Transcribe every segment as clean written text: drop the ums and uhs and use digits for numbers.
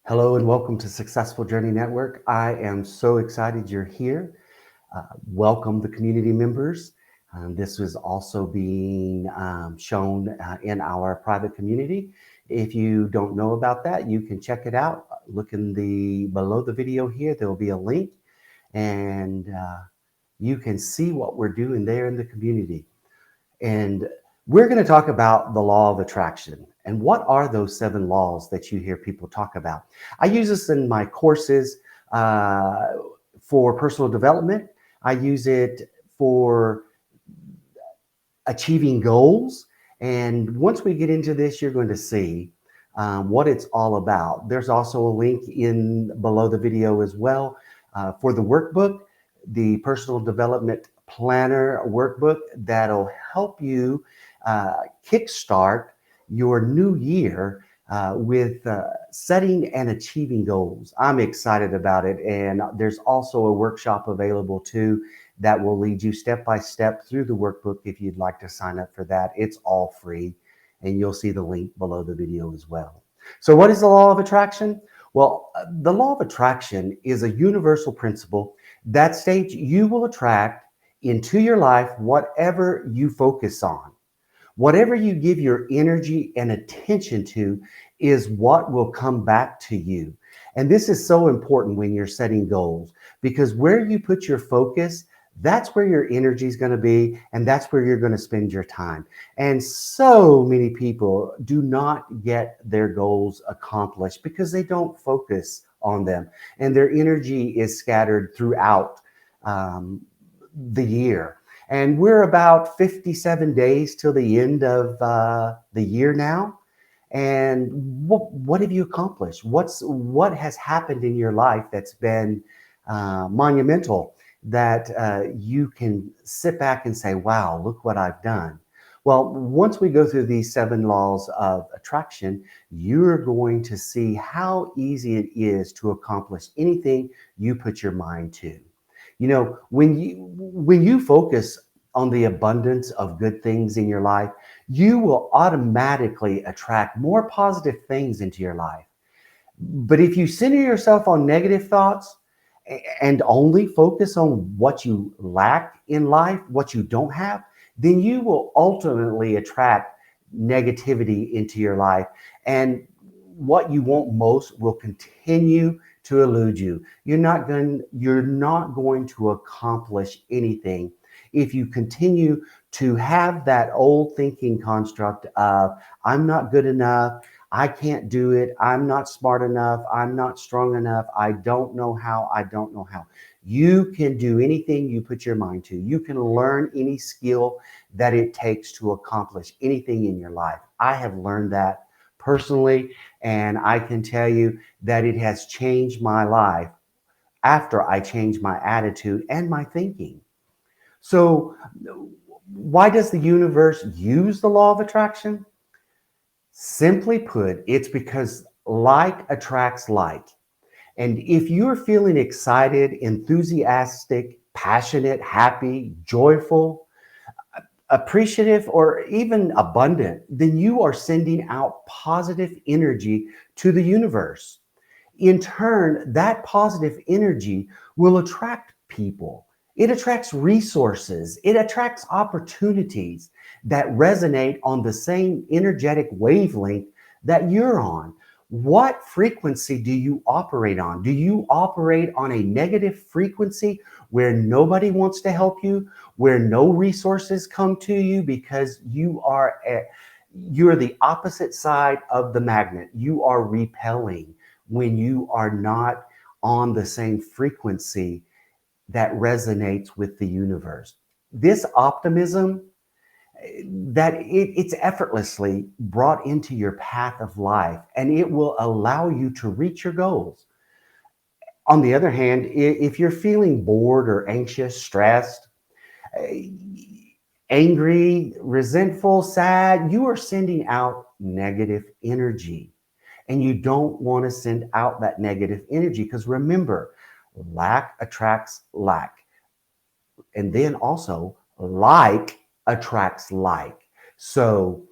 Hello and welcome to Successful Journey Network. I am so excited you're here. Welcome the community members. This is also being shown in our private community. If you don't know about that, you can check it out. Look in the below the video here. There will be a link, and you can see what we're doing there in the community. And we're going to talk about the law of attraction. And what are those 7 laws that you hear people talk about? I use this in my courses for personal development. I use it for achieving goals. And once we get into this, you're going to see what it's all about. There's also a link in below the video as well for the workbook, the personal development planner workbook that'll help you kickstart your new year with setting and achieving goals. I'm excited about it. And there's also a workshop available too that will lead you step by step through the workbook if you'd like to sign up for that. It's all free, and you'll see the link below the video as well. So what is the law of attraction? Well, the law of attraction is a universal principle that states you will attract into your life whatever you focus on. Whatever you give your energy and attention to is what will come back to you. And this is so important when you're setting goals, because where you put your focus, that's where your energy is going to be, and that's where you're going to spend your time. And so many people do not get their goals accomplished because they don't focus on them, and their energy is scattered throughout the year. And we're about 57 days till the end of the year now. And what have you accomplished? What has happened in your life that's been monumental that you can sit back and say, wow, look what I've done. Well, once we go through these 7 laws of attraction, you're going to see how easy it is to accomplish anything you put your mind to. You know, when you focus on the abundance of good things in your life, you will automatically attract more positive things into your life. But if you center yourself on negative thoughts and only focus on what you lack in life, what you don't have, then you will ultimately attract negativity into your life. And what you want most will continue to elude you. You're not going to accomplish anything if you continue to have that old thinking construct of, I'm not good enough, I can't do it, I'm not smart enough, I'm not strong enough, I don't know how, I don't know how. You can do anything you put your mind to. You can learn any skill that it takes to accomplish anything in your life. I have learned that personally, and I can tell you that it has changed my life after I changed my attitude and my thinking. So, why does the universe use the law of attraction? Simply put, it's because like attracts like. And if you're feeling excited, enthusiastic, passionate, happy, joyful, appreciative, or even abundant, then you are sending out positive energy to the universe. In turn, that positive energy will attract people. It attracts resources. It attracts opportunities that resonate on the same energetic wavelength that you're on. What frequency do you operate on? Do you operate on a negative frequency where nobody wants to help you, where no resources come to you because you're the opposite side of the magnet? You are repelling when you are not on the same frequency that resonates with the universe. This optimism it's effortlessly brought into your path of life, and it will allow you to reach your goals. On the other hand, if you're feeling bored or anxious, stressed, angry, resentful, sad, you are sending out negative energy. And you don't want to send out that negative energy, because remember, lack attracts lack. And then also, like attracts like. So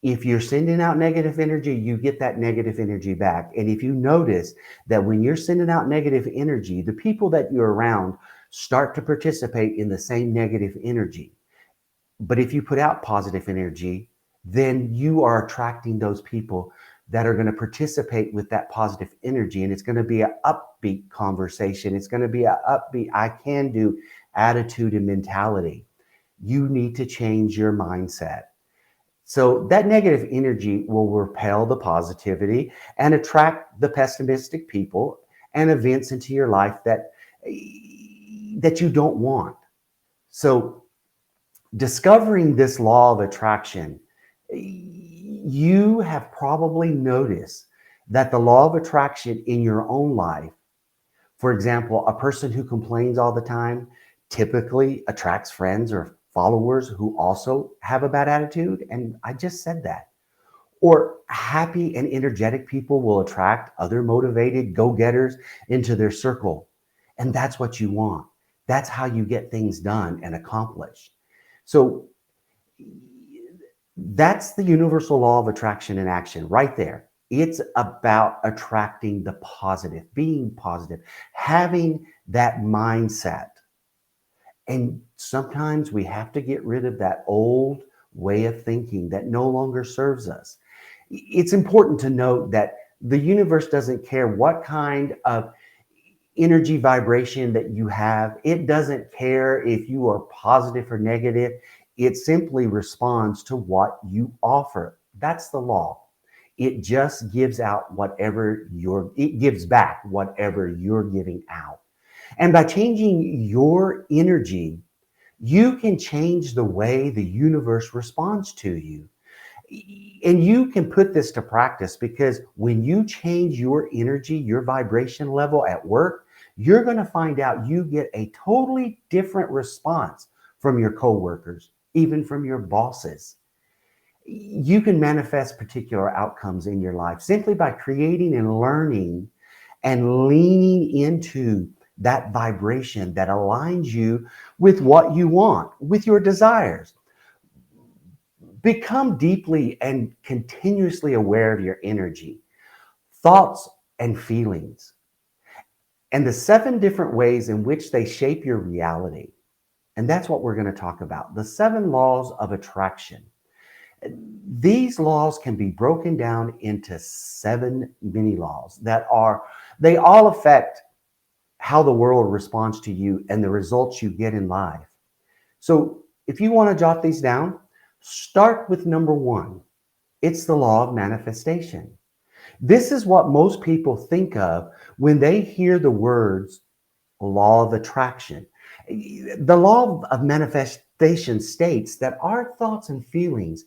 If you're sending out negative energy, you get that negative energy back. And if you notice that when you're sending out negative energy, the people that you're around start to participate in the same negative energy. But if you put out positive energy, then you are attracting those people that are going to participate with that positive energy. And it's going to be an upbeat conversation. It's going to be an upbeat, I can do attitude and mentality. You need to change your mindset. So that negative energy will repel the positivity and attract the pessimistic people and events into your life that you don't want. So discovering this law of attraction, you have probably noticed that the law of attraction in your own life, for example, a person who complains all the time typically attracts friends or followers who also have a bad attitude. And I just said that. Or happy and energetic people will attract other motivated go-getters into their circle. And that's what you want. That's how you get things done and accomplished. So that's the universal law of attraction in action right there. It's about attracting the positive, being positive, having that mindset. And sometimes we have to get rid of that old way of thinking that no longer serves us. It's important to note that the universe doesn't care what kind of energy vibration that you have. It doesn't care if you are positive or negative. It simply responds to what you offer. That's the law. It just gives out it gives back whatever you're giving out. And by changing your energy, you can change the way the universe responds to you. And you can put this to practice because when you change your energy, your vibration level at work, you're going to find out you get a totally different response from your coworkers, even from your bosses. You can manifest particular outcomes in your life simply by creating and learning and leaning into that vibration that aligns you with what you want, with your desires. Become deeply and continuously aware of your energy, thoughts, and feelings, and the 7 different ways in which they shape your reality. And that's what we're going to talk about. The 7 laws of attraction. These laws can be broken down into 7 mini laws they all affect how the world responds to you and the results you get in life. So if you want to jot these down, start with number 1. It's the law of manifestation. This is what most people think of when they hear the words law of attraction. The law of manifestation states that our thoughts and feelings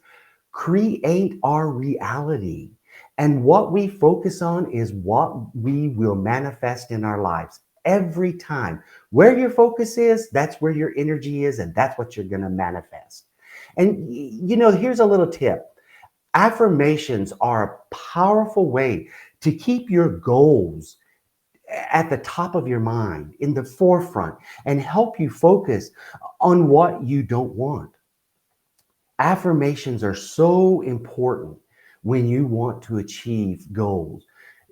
create our reality. And what we focus on is what we will manifest in our lives every time. Where your focus is, that's where your energy is, and that's what you're going to manifest. And here's a little tip. Affirmations are a powerful way to keep your goals at the top of your mind, in the forefront, and help you focus on what you don't want. Affirmations are so important when you want to achieve goals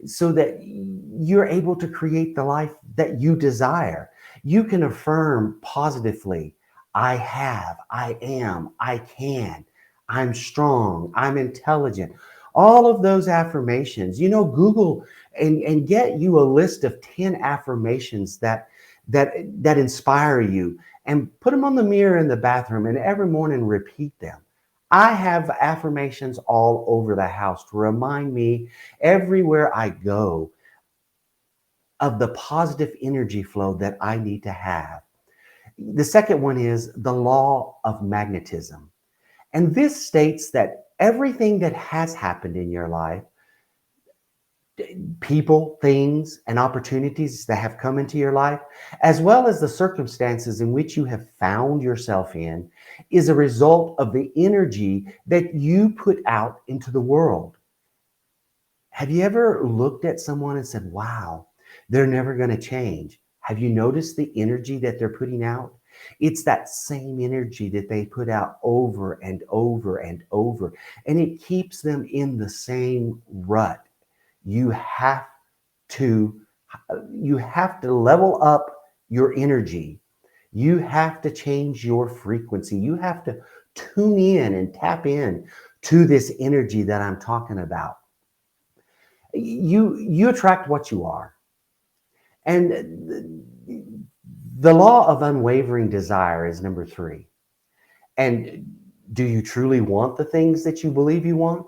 so that you're able to create the life that you desire. You can affirm positively, I have, I am, I can, I'm strong, I'm intelligent. All of those affirmations, Google and get you a list of 10 affirmations that inspire you and put them on the mirror in the bathroom and every morning repeat them. I have affirmations all over the house to remind me everywhere I go of the positive energy flow that I need to have. The second one is the law of magnetism. And this states that everything that has happened in your life, people, things, and opportunities that have come into your life, as well as the circumstances in which you have found yourself in, is a result of the energy that you put out into the world. Have you ever looked at someone and said, wow, they're never going to change? Have you noticed the energy that they're putting out? It's that same energy that they put out over and over and over, and it keeps them in the same rut. You have to you have to level up your energy. You have to change your frequency. You have to tune in and tap in to this energy that I'm talking about. You attract what you are. And the law of unwavering desire is number 3. And do you truly want the things that you believe you want?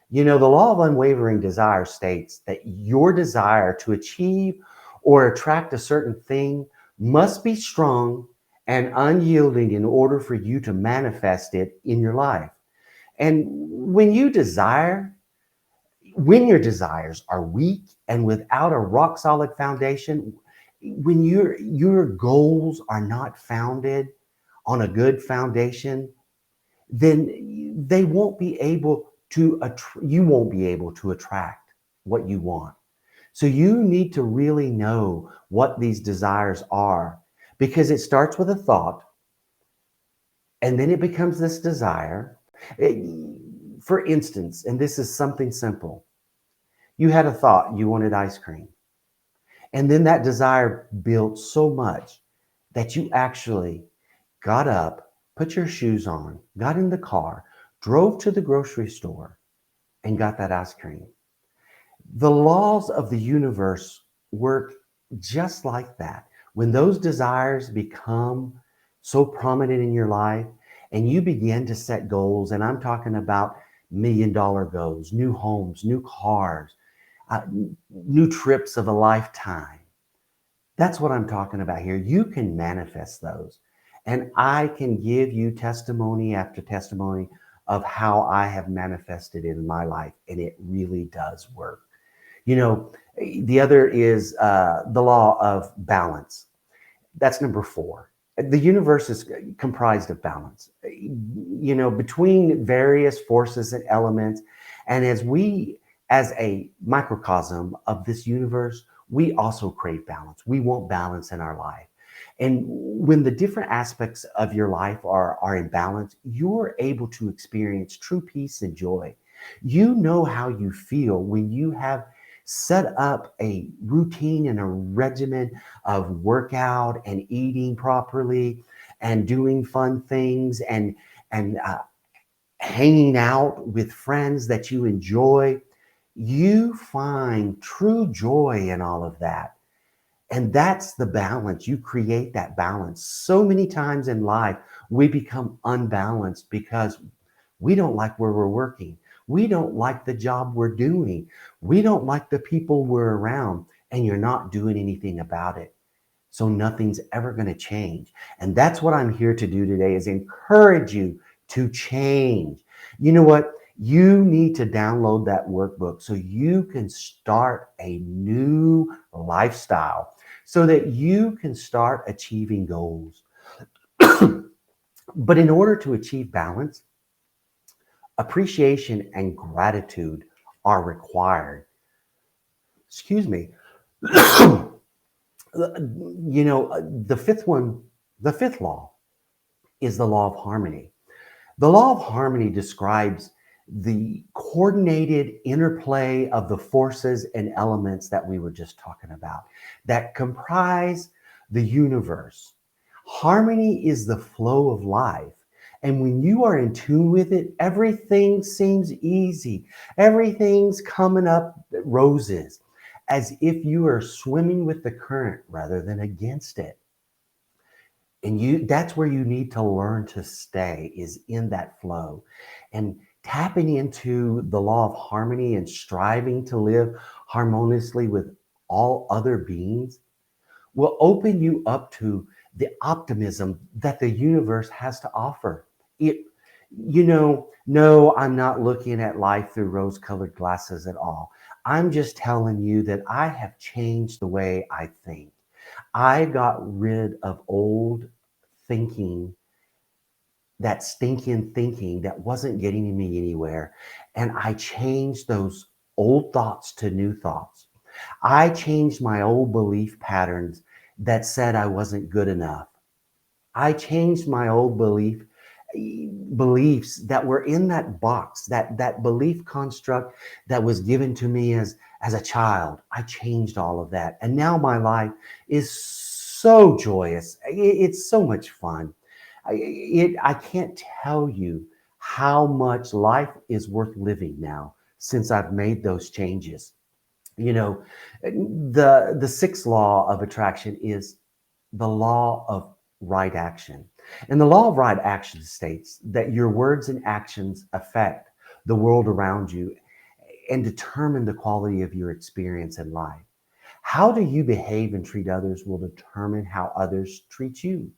You know, the law of unwavering desire states that your desire to achieve or attract a certain thing must be strong and unyielding in order for you to manifest it in your life. And when your desires are weak and without a rock solid foundation, when your goals are not founded on a good foundation, then they won't be able to you won't be able to attract what you want. So you need to really know what these desires are, because it starts with a thought and then it becomes this desire. For instance, and this is something simple, you had a thought you wanted ice cream, and then that desire built so much that you actually got up, put your shoes on, got in the car, drove to the grocery store, and got that ice cream. The laws of the universe work just like that. When those desires become so prominent in your life and you begin to set goals, and I'm talking about $1 million goals, new homes, new cars, uh, new trips of a lifetime. That's what I'm talking about here. You can manifest those. And I can give you testimony after testimony of how I have manifested in my life, and it really does work. You know, the other is the law of balance. That's number 4. The universe is comprised of balance, you know, between various forces and elements. And as a microcosm of this universe, we also crave balance. We want balance in our life. And when the different aspects of your life are in balance, you're able to experience true peace and joy. You know how you feel when you have set up a routine and a regimen of workout and eating properly and doing fun things and hanging out with friends that you enjoy. You find true joy in all of that. And that's the balance. You create that balance. So many times in life, we become unbalanced because we don't like where we're working. We don't like the job we're doing. We don't like the people we're around, and you're not doing anything about it. So nothing's ever going to change. And that's what I'm here to do today, is encourage you to change. You know what? You need to download that workbook so you can start a new lifestyle, so that you can start achieving goals. But in order to achieve balance, appreciation and gratitude are required. Excuse me. You know, the fifth law is the law of harmony. The law of harmony describes the coordinated interplay of the forces and elements that we were just talking about that comprise the universe. Harmony is the flow of life. And when you are in tune with it, everything seems easy. Everything's coming up roses, as if you are swimming with the current rather than against it. And that's where you need to learn to stay, is in that flow. And tapping into the law of harmony and striving to live harmoniously with all other beings will open you up to the optimism that the universe has to offer. It, no, I'm not looking at life through rose-colored glasses at all. I'm just telling you that I have changed the way I think. I got rid of old thinking, that stinking thinking that wasn't getting me anywhere. And I changed those old thoughts to new thoughts. I changed my old belief patterns that said I wasn't good enough. I changed my old beliefs that were in that box, that belief construct that was given to me as a child. I changed all of that. And now my life is so joyous. It's so much fun. I can't tell you how much life is worth living now since I've made those changes. You know, the sixth law of attraction is the law of right action. And the law of right action states that your words and actions affect the world around you and determine the quality of your experience in life. How do you behave and treat others will determine how others treat you.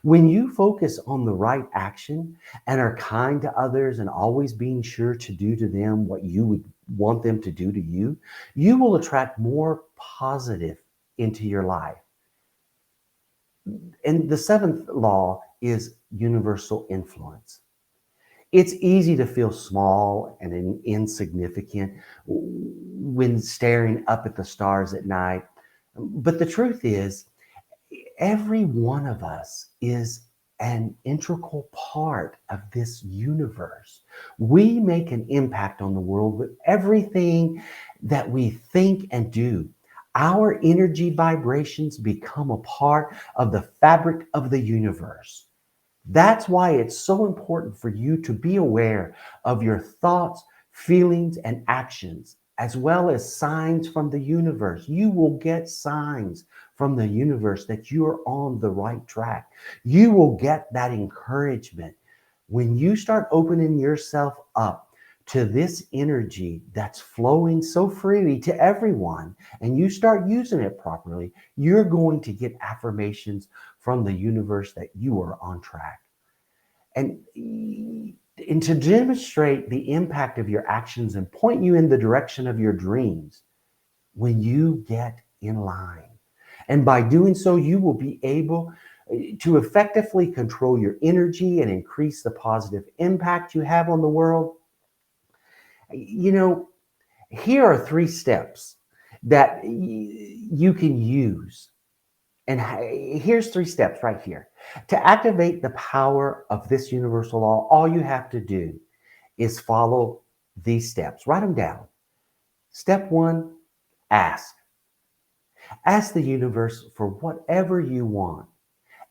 When you focus on the right action and are kind to others and always being sure to do to them what you would want them to do to you, you will attract more positive into your life. And the seventh law is universal influence. It's easy to feel small and insignificant when staring up at the stars at night. But the truth is, every one of us is an integral part of this universe. We make an impact on the world with everything that we think and do. Our energy vibrations become a part of the fabric of the universe. That's why it's so important for you to be aware of your thoughts, feelings, and actions, as well as signs from the universe. You will get signs from the universe that you are on the right track. You will get that encouragement when you start opening yourself up to this energy that's flowing so freely to everyone, and you start using it properly. You're going to get affirmations from the universe that you are on track. And to demonstrate the impact of your actions and point you in the direction of your dreams, when you get in line. And by doing so, you will be able to effectively control your energy and increase the positive impact you have on the world. You know, here are three steps that you can use. And here's three steps right here. To activate the power of this universal law, all you have to do is follow these steps. Write them down. Step one, ask. Ask the universe for whatever you want.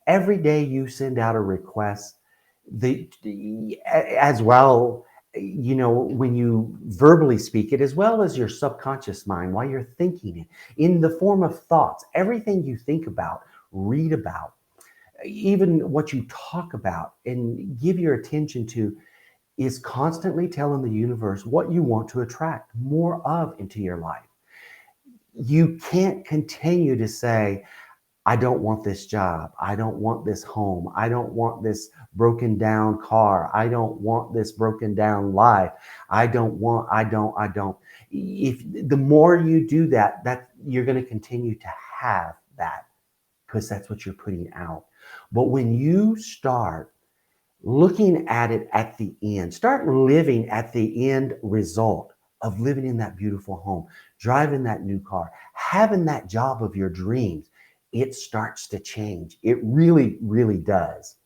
Every day you send out a request, as well, when you verbally speak it, as well as your subconscious mind while you're thinking it in the form of thoughts. Everything you think about, read about, even what you talk about and give your attention to is constantly telling the universe what you want to attract more of into your life. You can't continue to say, I don't want this job. I don't want this home. I don't want this broken down car. I don't want this broken down life. I don't. If the more you do that, you're going to continue to have that because that's what you're putting out. But when you start looking at it at the end, start living at the end result of living in that beautiful home, driving that new car, having that job of your dreams, it starts to change. It really, really does.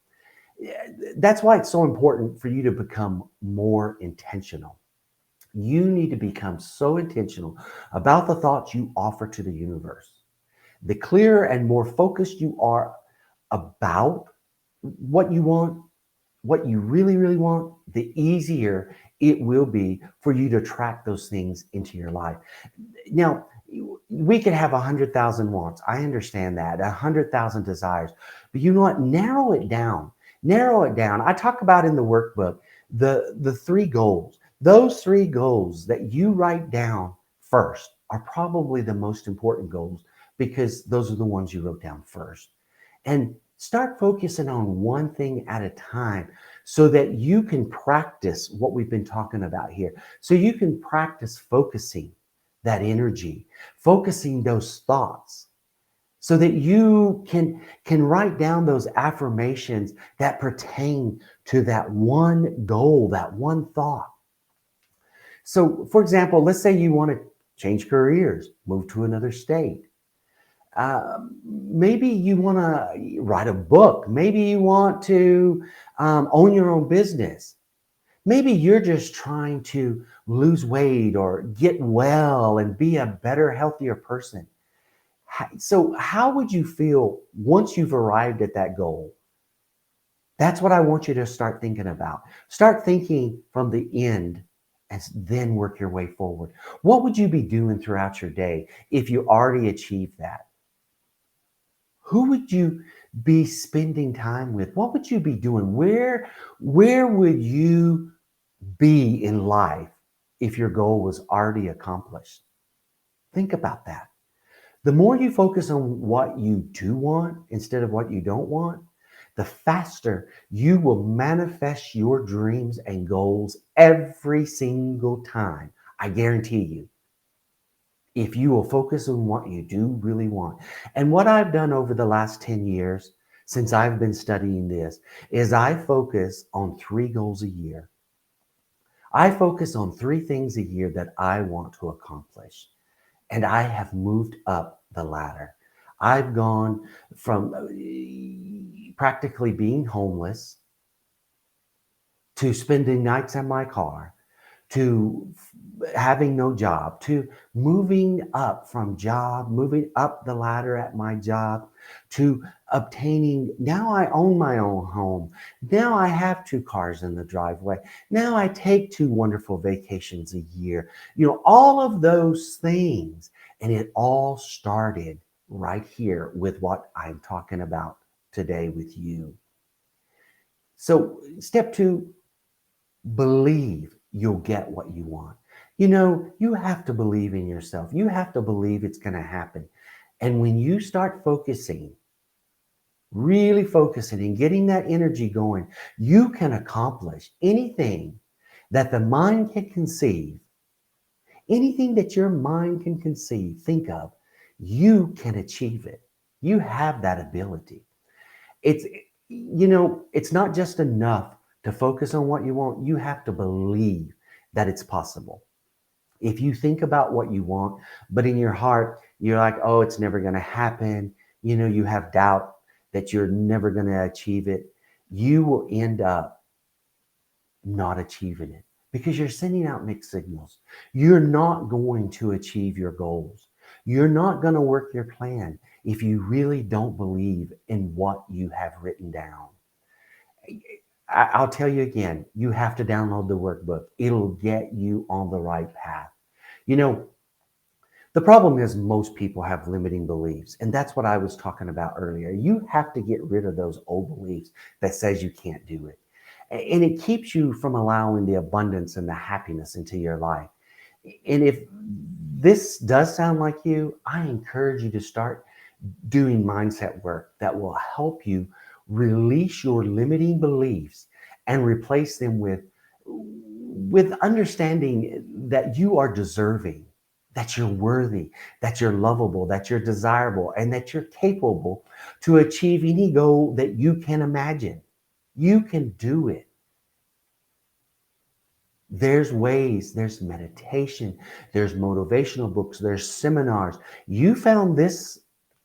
That's why it's so important for you to become more intentional. You need to become so intentional about the thoughts you offer to the universe. The clearer and more focused you are about what you want, what you really, really want, the easier it will be for you to attract those things into your life. Now, we could have 100,000 wants. I understand that, 100,000 desires. But you know what? Narrow it down. Narrow it down. I talk about in the workbook the three goals. Those three goals that you write down first are probably the most important goals because those are the ones you wrote down first. And start focusing on one thing at a time so that you can practice what we've been talking about here. So you can practice focusing that energy, focusing those thoughts so that you can write down those affirmations that pertain to that one goal, that one thought. So, for example, let's say you want to change careers, move to another state. Maybe you want to write a book. Maybe you want to own your own business. Maybe you're just trying to lose weight or get well and be a better, healthier person. So, how would you feel once you've arrived at that goal? That's what I want you to start thinking about. Start thinking from the end and then work your way forward. What would you be doing throughout your day if you already achieved that? Who would you be spending time with? What would you be doing? Where would you be in life if your goal was already accomplished? Think about that. The more you focus on what you do want instead of what you don't want, the faster you will manifest your dreams and goals every single time. I guarantee you, if you will focus on what you do really want. And what I've done over the last 10 years since I've been studying this is I focus on 3 goals a year. I focus on 3 things a year that I want to accomplish. And I have moved up the ladder. I've gone from practically being homeless to spending nights in my car to having no job to moving up from job, moving up the ladder at my job to obtaining. Now I own my own home. Now I have 2 cars in the driveway. Now I take 2 wonderful vacations a year. All of those things. And it all started right here with what I'm talking about today with you. So, step 2, believe you'll get what you want. You have to believe in yourself. You have to believe it's going to happen. And when you start focusing, really focusing and getting that energy going, you can accomplish anything that the mind can conceive. Anything that your mind can conceive, think of, you can achieve it. You have that ability. It's, it's not just enough to focus on what you want. You have to believe that it's possible. If you think about what you want, but in your heart, you're like, oh, it's never going to happen. You have doubt that you're never going to achieve it. You will end up not achieving it because you're sending out mixed signals. You're not going to achieve your goals. You're not going to work your plan if you really don't believe in what you have written down. I'll tell you again, you have to download the workbook. It'll get you on the right path. The problem is most people have limiting beliefs, and that's what I was talking about earlier. You have to get rid of those old beliefs that says you can't do it. And it keeps you from allowing the abundance and the happiness into your life. And if this does sound like you, I encourage you to start doing mindset work that will help you release your limiting beliefs and replace them with understanding that you are deserving, that you're worthy, that you're lovable, that you're desirable, and that you're capable to achieve any goal that you can imagine. You can do it. There's ways, there's meditation, there's motivational books, there's seminars. You found this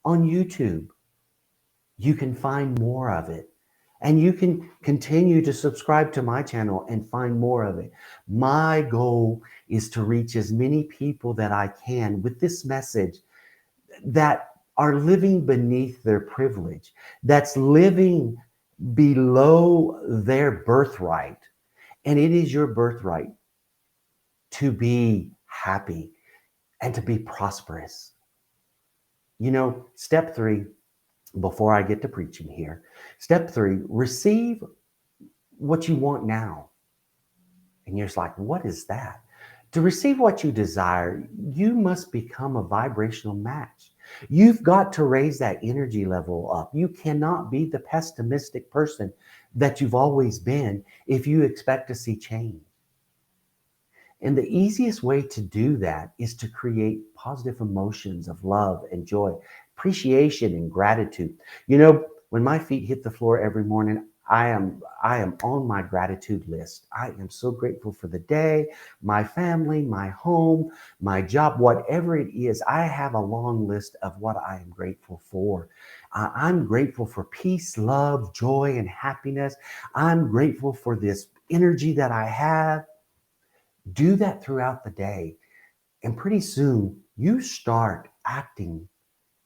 on YouTube. You can find more of it. And you can continue to subscribe to my channel and find more of it. My goal is to reach as many people that I can with this message that are living beneath their privilege, that's living below their birthright. And it is your birthright to be happy and to be prosperous. Step 3, before I get to preaching here, step 3, receive what you want now. And you're just like, what is that? To receive what you desire, you must become a vibrational match. You've got to raise that energy level up. You cannot be the pessimistic person that you've always been if you expect to see change. And the easiest way to do that is to create positive emotions of love and joy, appreciation and gratitude. When my feet hit the floor every morning, I am on my gratitude list. I am so grateful for the day, my family, my home, my job, whatever it is. I have a long list of what I am grateful for. I'm grateful for peace, love, joy, and happiness. I'm grateful for this energy that I have. Do that throughout the day. And pretty soon you start acting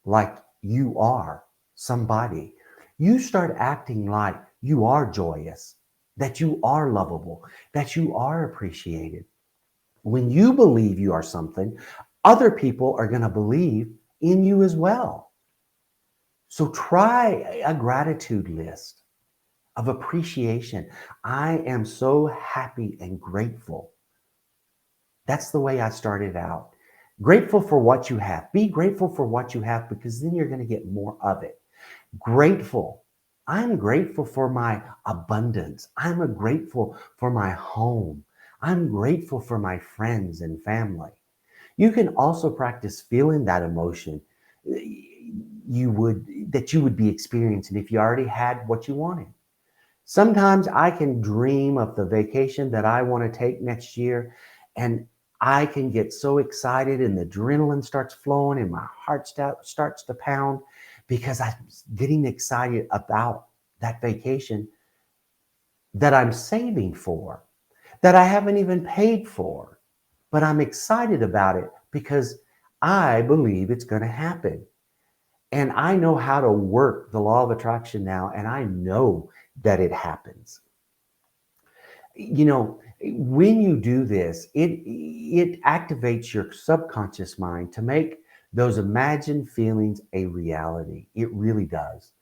like you are somebody. You start acting like you are joyous, that you are lovable, that you are appreciated. When you believe you are something, other people are going to believe in you as well. So try a gratitude list of appreciation. I am so happy and grateful. That's the way I started out. Grateful for what you have. Be grateful for what you have because then you're going to get more of it. Grateful. I'm grateful for my abundance. I'm grateful for my home. I'm grateful for my friends and family. You can also practice feeling that emotion you would be experiencing if you already had what you wanted. Sometimes I can dream of the vacation that I want to take next year, and I can get so excited, and the adrenaline starts flowing, and my heart starts to pound because I'm getting excited about that vacation that I'm saving for, that I haven't even paid for, but I'm excited about it because I believe it's going to happen. And I know how to work the law of attraction now, and I know that it happens. When you do this, it activates your subconscious mind to make those imagined feelings a reality. It really does.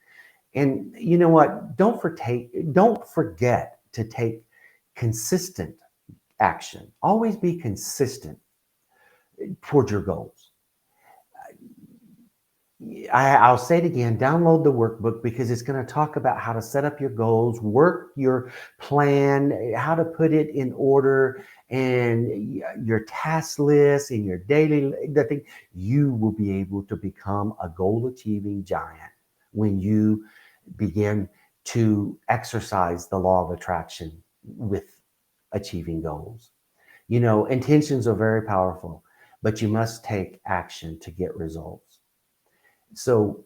And you know what? Don't forget to take consistent action. Always be consistent towards your goals. I'll say it again, download the workbook because it's going to talk about how to set up your goals, work your plan, how to put it in order, and your task list and your daily the thing. You will be able to become a goal achieving giant when you begin to exercise the law of attraction with achieving goals. Intentions are very powerful, but you must take action to get results. So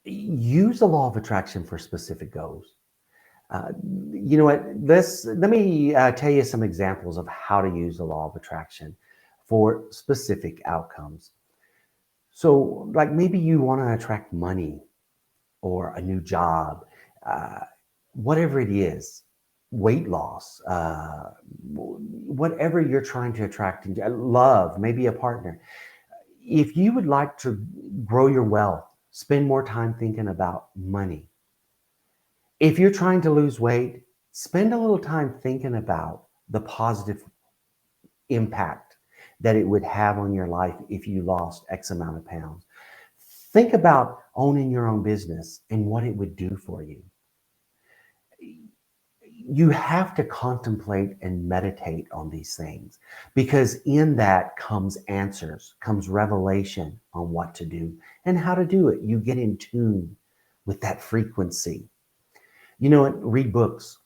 use the law of attraction for specific goals. You know what? Let me tell you some examples of how to use the law of attraction for specific outcomes. So, like maybe you want to attract money or a new job, uh, whatever it is, weight loss, whatever you're trying to attract, love, maybe a partner. If you would like to grow your wealth, spend more time thinking about money. If you're trying to lose weight, spend a little time thinking about the positive impact that it would have on your life if you lost X amount of pounds. Think about owning your own business and what it would do for you. You have to contemplate and meditate on these things because in that comes answers, comes revelation on what to do and how to do it. You get in tune with that frequency. Read books,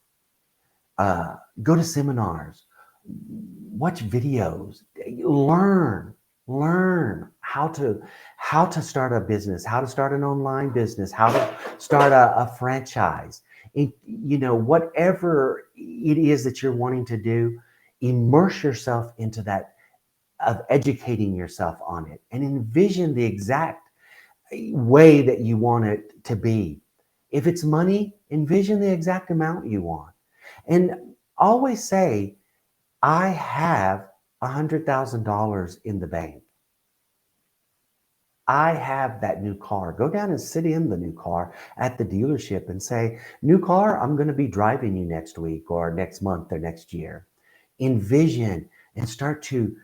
go to seminars, watch videos, learn how to start a business, how to start an online business, how to start a franchise. And, whatever it is that you're wanting to do, immerse yourself into that of educating yourself on it and envision the exact way that you want it to be. If it's money, envision the exact amount you want. And always say, I have $100,000 in the bank. I have that new car. Go down and sit in the new car at the dealership and say, new car, I'm going to be driving you next week or next month or next year. Envision and start to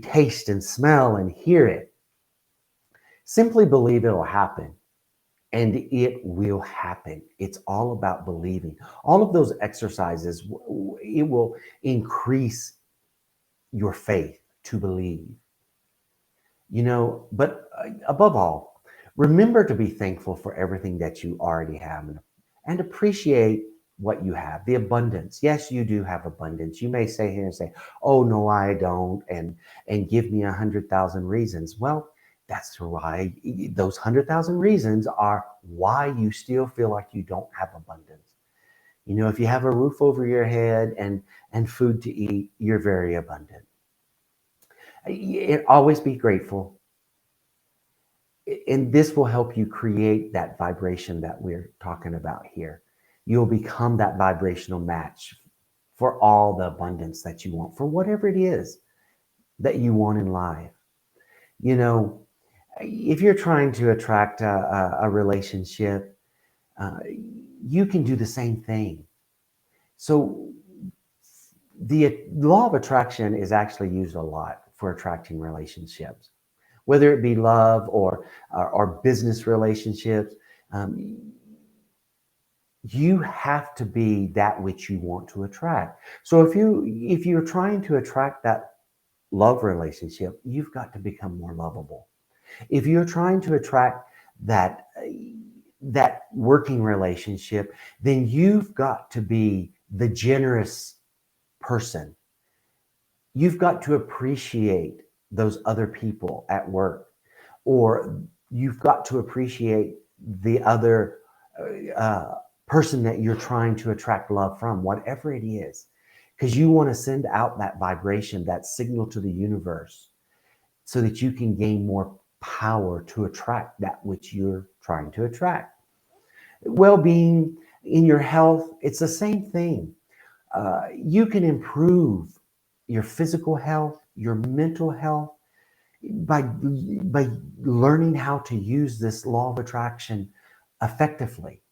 taste and smell and hear it. Simply believe it'll happen. And it will happen. It's all about believing. All of those exercises, it will increase your faith to believe. But above all, remember to be thankful for everything that you already have and appreciate what you have, the abundance. Yes, you do have abundance. You may say here and say, "Oh no, I don't," and give me 100,000 reasons. Well, that's why those 100,000 reasons are why you still feel like you don't have abundance. You know, if you have a roof over your head and food to eat, you're very abundant. Always be grateful, and this will help you create that vibration that we're talking about here. You'll become that vibrational match for all the abundance that you want, for whatever it is that you want in life. You know, if you're trying to attract a relationship, uh, you can do the same thing. So the law of attraction is actually used a lot for attracting relationships, whether it be love or business relationships. Um, you have to be that which you want to attract. So if you're trying to attract that love relationship, you've got to become more lovable. If you're trying to attract that working relationship, then you've got to be the generous person. You've got to appreciate those other people at work, or you've got to appreciate the other person that you're trying to attract love from, whatever it is, because you want to send out that vibration, that signal to the universe, so that you can gain more power to attract that which you're trying to attract. Well-being in your health, it's the same thing. You can improve your physical health, your mental health, by learning how to use this law of attraction effectively.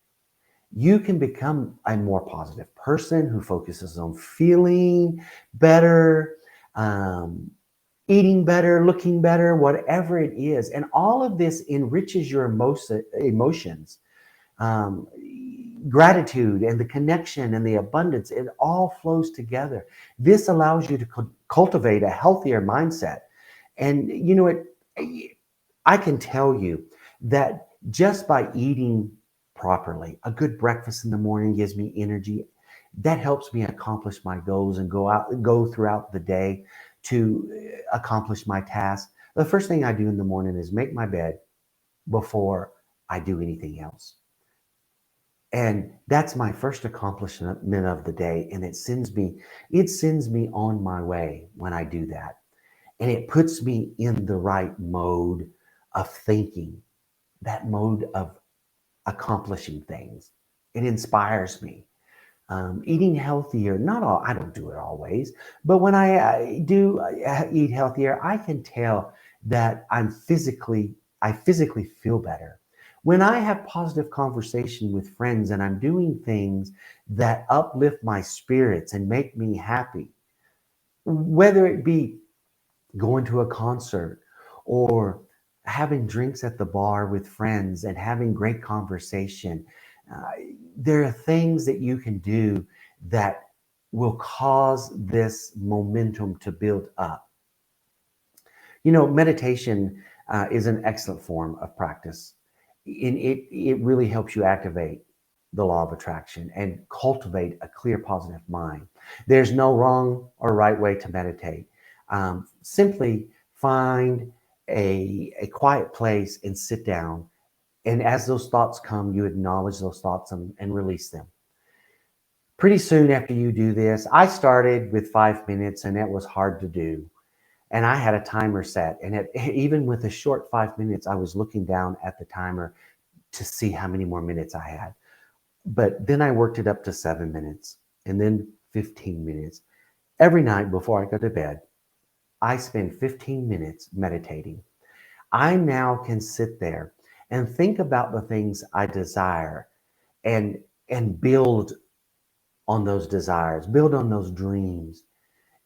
You can become a more positive person who focuses on feeling better, um, eating better, looking better, whatever it is. And all of this enriches your emotions, um, gratitude and the connection and the abundance. It all flows together. This allows you to cultivate a healthier mindset. And you know it, I can tell you that just by eating properly, a good breakfast in the morning gives me energy. That helps me accomplish my goals and go throughout the day to accomplish my tasks. The first thing I do in the morning is make my bed before I do anything else. And that's my first accomplishment of the day. And it sends me on my way when I do that. And it puts me in the right mode of thinking, that mode of accomplishing things. It inspires me. Eating healthier, not all, I don't do it always, but when I do eat healthier, I can tell that I physically feel better. When I have positive conversation with friends and I'm doing things that uplift my spirits and make me happy, whether it be going to a concert or having drinks at the bar with friends and having great conversation. Uh, there are things that you can do that will cause this momentum to build up. You know, meditation is an excellent form of practice. And it really helps you activate the law of attraction and cultivate a clear, positive mind. There's no wrong or right way to meditate. Simply find a quiet place and sit down. And as those thoughts come, you acknowledge those thoughts and release them. Pretty soon after you do this, I started with 5 minutes and it was hard to do. And I had a timer set. And even with a short 5 minutes, I was looking down at the timer to see how many more minutes I had. But then I worked it up to 7 minutes and then 15 minutes. Every night before I go to bed, I spend 15 minutes meditating. I now can sit there and think about the things I desire and build on those desires, build on those dreams,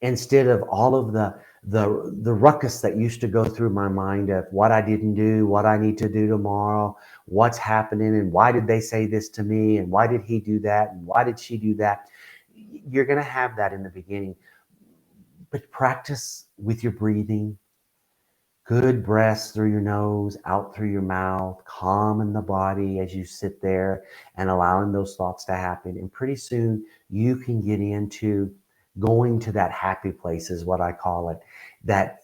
instead of all of the ruckus that used to go through my mind of what I didn't do, what I need to do tomorrow, what's happening, and why did they say this to me, and why did he do that, and why did she do that. You're going to have that in the beginning, but practice with your breathing. Good breaths through your nose, out through your mouth, calm in the body as you sit there and allowing those thoughts to happen. And pretty soon you can get into going to that happy place, is what I call it. That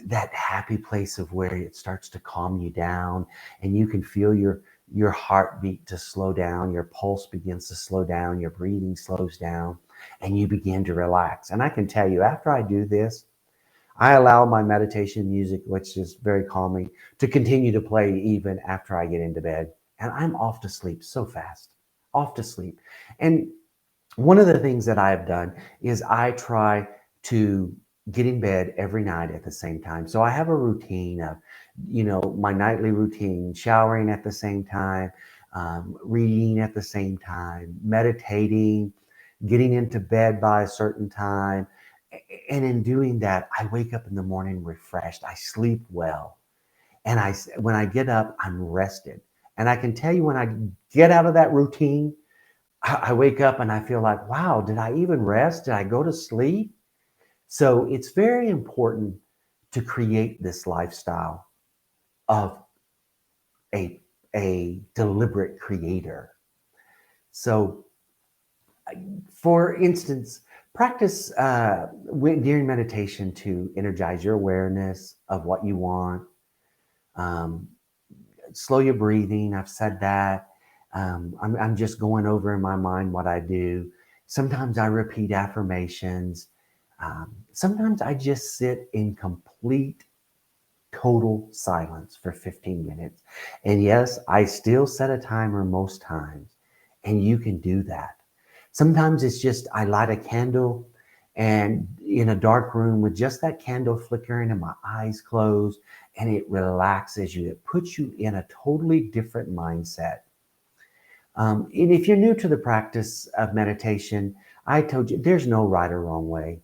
that happy place of where it starts to calm you down, and you can feel your heartbeat to slow down, your pulse begins to slow down, your breathing slows down, and you begin to relax. And I can tell you, after I do this, I allow my meditation music, which is very calming, to continue to play even after I get into bed. And I'm off to sleep so fast, off to sleep. And one of the things that I have done is I try to get in bed every night at the same time. So I have a routine of, my nightly routine, showering at the same time, reading at the same time, meditating, getting into bed by a certain time. And in doing that, I wake up in the morning refreshed. I sleep well. And when I get up, I'm rested. And I can tell you, when I get out of that routine, I wake up and I feel like, wow, did I even rest? Did I go to sleep? So it's very important to create this lifestyle of a, a deliberate creator. So, for instance, practice during meditation to energize your awareness of what you want. Um, Slow your breathing. I've said that. I'm just going over in my mind what I do. Sometimes I repeat affirmations. Sometimes I just sit in complete, total silence for 15 minutes. And yes, I still set a timer most times, and you can do that. Sometimes it's just I light a candle and in a dark room with just that candle flickering and my eyes closed, and it relaxes you. It puts you in a totally different mindset. And if you're new to the practice of meditation, I told you there's no right or wrong way.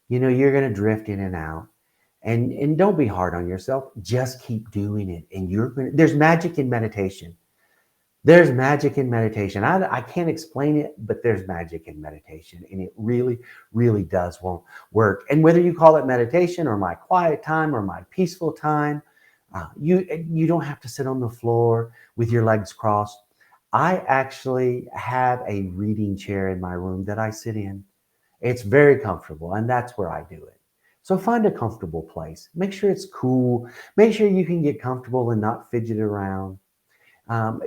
You're going to drift in and out. And don't be hard on yourself. Just keep doing it. And there's magic in meditation. There's magic in meditation. I can't explain it, but there's magic in meditation, and it really, really does won't work. And whether you call it meditation or my quiet time or my peaceful time, you don't have to sit on the floor with your legs crossed. I actually have a reading chair in my room that I sit in. It's very comfortable, and that's where I do it. So find a comfortable place. Make sure it's cool. Make sure you can get comfortable and not fidget around.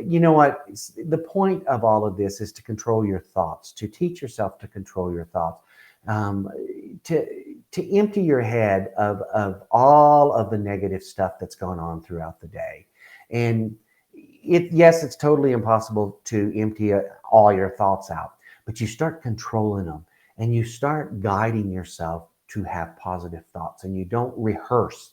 You know what? The point of all of this is to control your thoughts, to teach yourself to control your thoughts, um, to empty your head of all of the negative stuff that's going on throughout the day. And yes, it's totally impossible to empty all your thoughts out, but you start controlling them and you start guiding yourself to have positive thoughts, and you don't rehearse.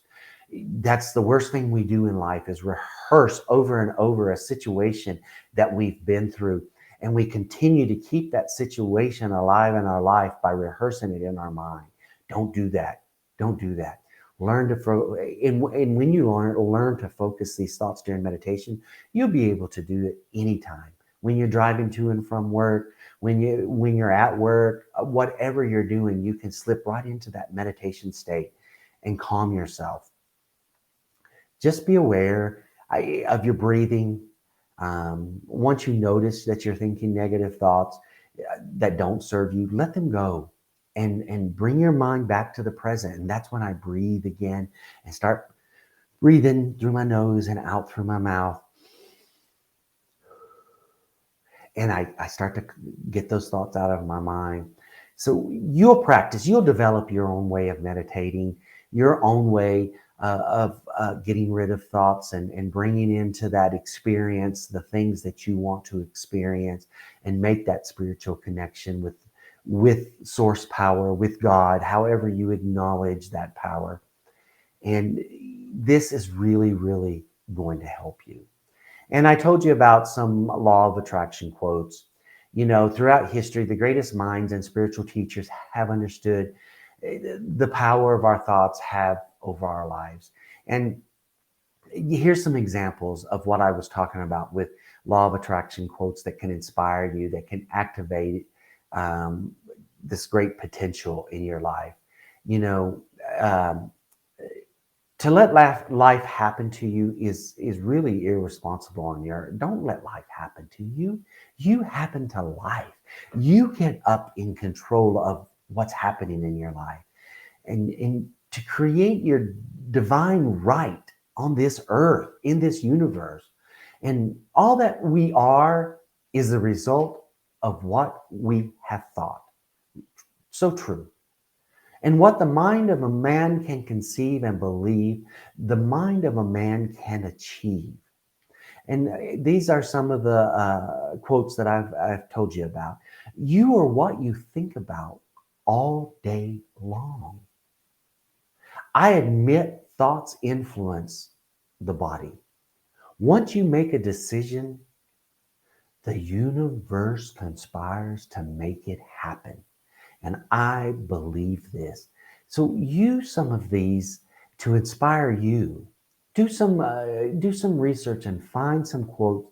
That's the worst thing we do in life, is rehearse over and over a situation that we've been through, and we continue to keep that situation alive in our life by rehearsing it in our mind. Don't do that. Don't do that. Learn and when you learn to focus these thoughts during meditation, you'll be able to do it anytime. When you're driving to and from work, when you're at work, whatever you're doing, you can slip right into that meditation state and calm yourself. Just be aware of your breathing. Once you notice that you're thinking negative thoughts that don't serve you, let them go, and bring your mind back to the present. And that's when I breathe again and start breathing through my nose and out through my mouth. And I start to get those thoughts out of my mind. So you'll develop your own way of meditating, your own way of getting rid of thoughts, and bringing into that experience the things that you want to experience, and make that spiritual connection with source power, with God, however you acknowledge that power. And this is really, really going to help you. And I told you about some law of attraction quotes. Throughout history, the greatest minds and spiritual teachers have understood the power of our thoughts have over our lives. And here's some examples of what I was talking about with law of attraction quotes that can inspire you, that can activate um, this great potential in your life. You know, um, To let life happen to you is really irresponsible on your. Don't let life happen to you. You happen to life. You get up in control of what's happening in your life, and to create your divine right on this earth, in this universe. And all that we are is the result of what we have thought. So true. And what the mind of a man can conceive and believe, the mind of a man can achieve. And these are some of the quotes that I've told you about. You are what you think about all day long. I admit thoughts influence the body. Once you make a decision, the universe conspires to make it happen. And I believe this. So use some of these to inspire you. Do some research and find some quotes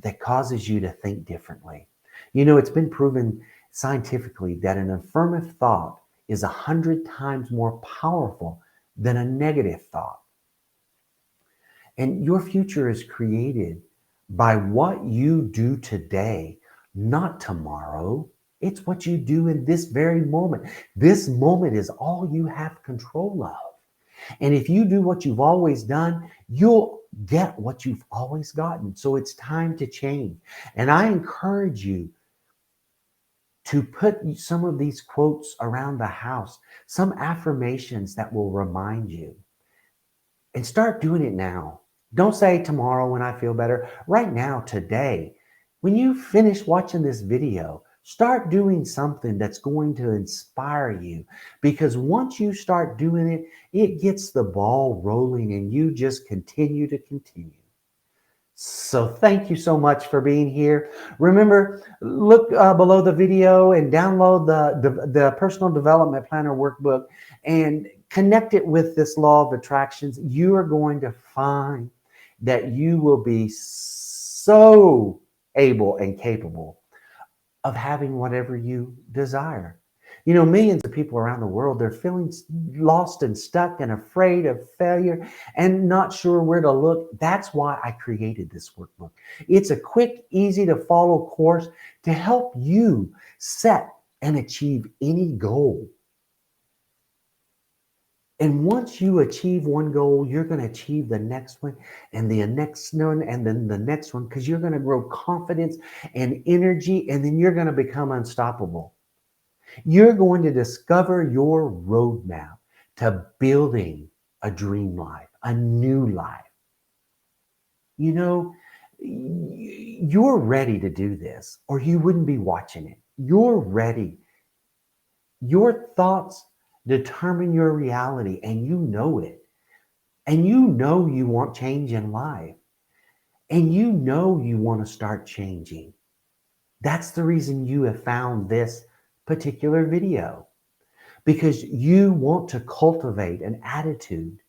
that causes you to think differently. You know, it's been proven scientifically that an affirmative thought is 100 times more powerful than a negative thought. And your future is created by what you do today, not tomorrow. It's what you do in this very moment. This moment is all you have control of. And if you do what you've always done, you'll get what you've always gotten. So it's time to change. And I encourage you to put some of these quotes around the house, some affirmations that will remind you, and start doing it now. Don't say tomorrow when I feel better. Right now, today, when you finish watching this video, start doing something that's going to inspire you. Because once you start doing it, it gets the ball rolling and you just continue to continue. So thank you so much for being here. Remember, look below the video and download the Personal Development Planner Workbook and connect it with this law of attractions. You are going to find that you will be so able and capable of having whatever you desire. You know, millions of people around the world, they're feeling lost and stuck and afraid of failure and not sure where to look. That's why I created this workbook. It's a quick, easy to follow course to help you set and achieve any goal. And once you achieve one goal, you're going to achieve the next one and the next one and then the next one, because you're going to grow confidence and energy, and then you're going to become unstoppable. You're going to discover your roadmap to building a dream life, a new life. You know, you're ready to do this, or you wouldn't be watching it. You're ready. Your thoughts determine your reality, and you know it. And you know you want change in life. And you know you want to start changing. That's the reason you have found this particular video. Because you want to cultivate an attitude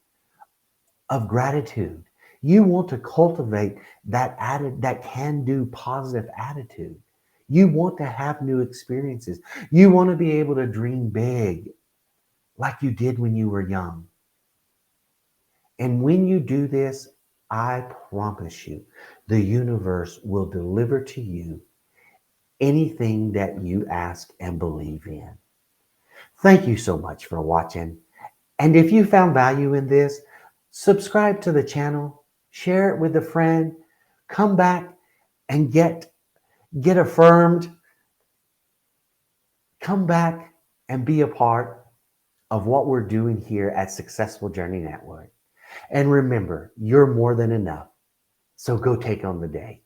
of gratitude. You want to cultivate that can-do positive attitude. You want to have new experiences. You want to be able to dream big like you did when you were young. And when you do this, I promise you, the universe will deliver to you anything that you ask and believe in. Thank you so much for watching. And if you found value in this, subscribe to the channel, share it with a friend, come back and get affirmed. Come back and be a part of what we're doing here at Successful Journey Network. And remember, you're more than enough. So go take on the day.